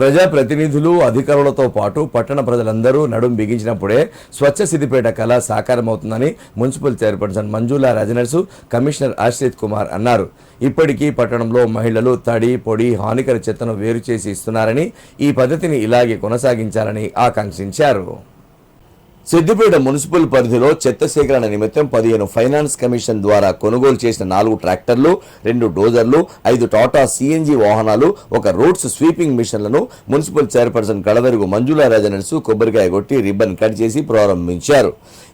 ప్రజాప్రతినిధులు అధికారులతో పాటు పట్టణ ప్రజలందరూ నడుం బిగించినప్పుడే స్వచ్ఛ సిద్దిపేట కళ సాకారమవుతుందని మున్సిపల్ చైర్పర్సన్ మంజుల రాజనర్సు కమిషనర్ ఆశ్రిత్ కుమార్ అన్నారు. ఇప్పటికీ పట్టణంలో మహిళలు తడి పొడి హానికర చెత్తను వేరు చేసి ఇస్తున్నారని, ఈ పద్ధతిని ఇలాగే కొనసాగించాలని ఆకాంక్షించారు. సిద్దిపేట మున్సిపల్ పరిధిలో చెత్త సేకరణ నిమిత్తం 15 ఫైనాన్స్ కమిషన్ ద్వారా కొనుగోలు చేసిన 4 ట్రాక్టర్లు, 2 డోజర్లు, 5 టాటా సిఎన్జి వాహనాలు, 1 రోడ్స్ స్వీపింగ్ మిషన్లను మున్సిపల్ చైర్పర్సన్ కడవెరుగు మంజుల రాజనర్సు కొబ్బరికాయ కొట్టి రిబ్బన్ కట్ చేసి ప్రారంభించారు.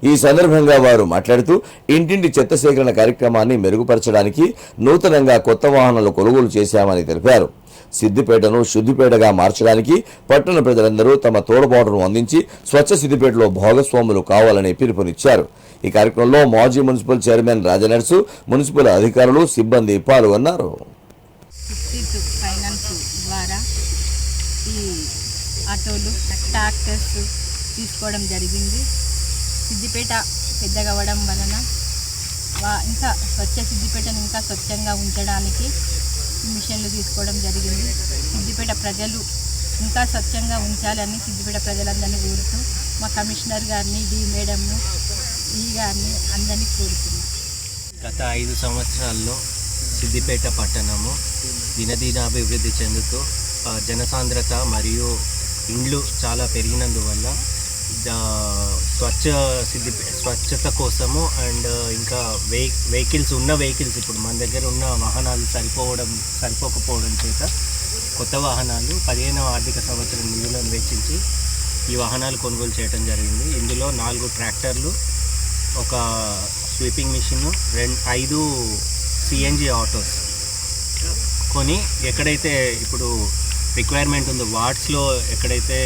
ఈ సందర్భంగా వారు మాట్లాడుతూ ఇంటింటి చెత్త సేకరణ కార్యక్రమాన్ని మెరుగుపరచడానికి నూతనంగా కొత్త వాహనాలు కొనుగోలు చేశామని తెలిపారు. సిద్దిపేటను శుద్దిపేటగా మార్చడానికి పట్టణ ప్రజలందరూ తమ తోడ్పాటును అందించి స్వచ్ఛ సిద్దిపేటలో భాగస్వాములు కావాలని పిలుపునిచ్చారు. ఈ కార్యక్రమంలో మాజీ మున్సిపల్ చైర్మన్ రాజనర్సు, మున్సిపల్ అధికారులు, సిబ్బంది పాల్గొన్నారు. ఫైనాన్స్ ద్వారా ఈ ఆటోలు, ట్రాక్టర్స్ తీసుకోవడం జరిగింది. సిద్దిపేట పెద్దగా అవ్వడం వలన ఇంకా సిద్దిపేటను ఇంకా స్వచ్ఛంగా ఉంచడానికి మిషన్లు తీసుకోవడం జరిగింది. సిద్దిపేట ప్రజలు ఇంకా స్వచ్ఛంగా ఉంచాలని సిద్దిపేట ప్రజలందరినీ కోరుతూ మా కమిషనర్ గారిని, డి మేడంను, ఈ గారిని అందరినీ కోరుతున్నాం. గత 5 సంవత్సరాల్లో సిద్దిపేట పట్టణము దినదినాభివృద్ధి చెందుతూ జనసాంద్రత మరియు ఇండ్లు చాలా పెరిగినందువల్ల స్వచ్ఛత కోసము అండ్ ఇంకా వెహికల్స్ ఇప్పుడు మన దగ్గర ఉన్న వాహనాలు సరిపోకపోవడం చేత కొత్త వాహనాలు 15వ ఆర్థిక సంవత్సరం నిధులను వెచ్చించి ఈ వాహనాలు కొనుగోలు చేయడం జరిగింది. ఇందులో 4 ట్రాక్టర్లు, 1 స్వీపింగ్ మిషన్, 5 సిఎన్జి ఆటోస్ కొని ఎక్కడైతే ఇప్పుడు రిక్వైర్మెంట్ ఉందో వార్డ్స్లో ఎక్కడైతే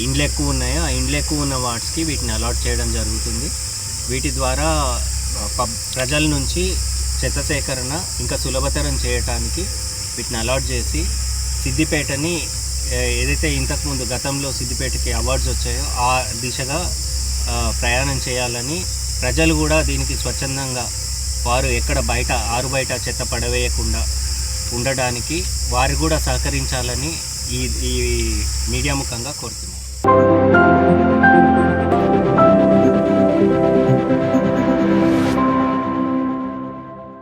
ఇండ్లు ఎక్కువ ఉన్నాయో ఆ ఇండ్లు ఎక్కువ ఉన్న వార్డ్స్కి వీటిని అలాట్ చేయడం జరుగుతుంది. వీటి ద్వారా ప్రజల నుంచి చెత్త సేకరణ ఇంకా సులభతరం చేయడానికి వీటిని అలాట్ చేసి సిద్దిపేటని ఏదైతే ఇంతకుముందు గతంలో సిద్దిపేటకి అవార్డ్స్ వచ్చాయో ఆ దిశగా ప్రయాణం చేయాలని, ప్రజలు కూడా దీనికి స్వచ్ఛందంగా వారు ఎక్కడ ఆరు బయట చెత్త పడవేయకుండా ఉండడానికి వారు కూడా సహకరించాలని ఈ మీడియా ముఖంగా కోరుతున్నాను.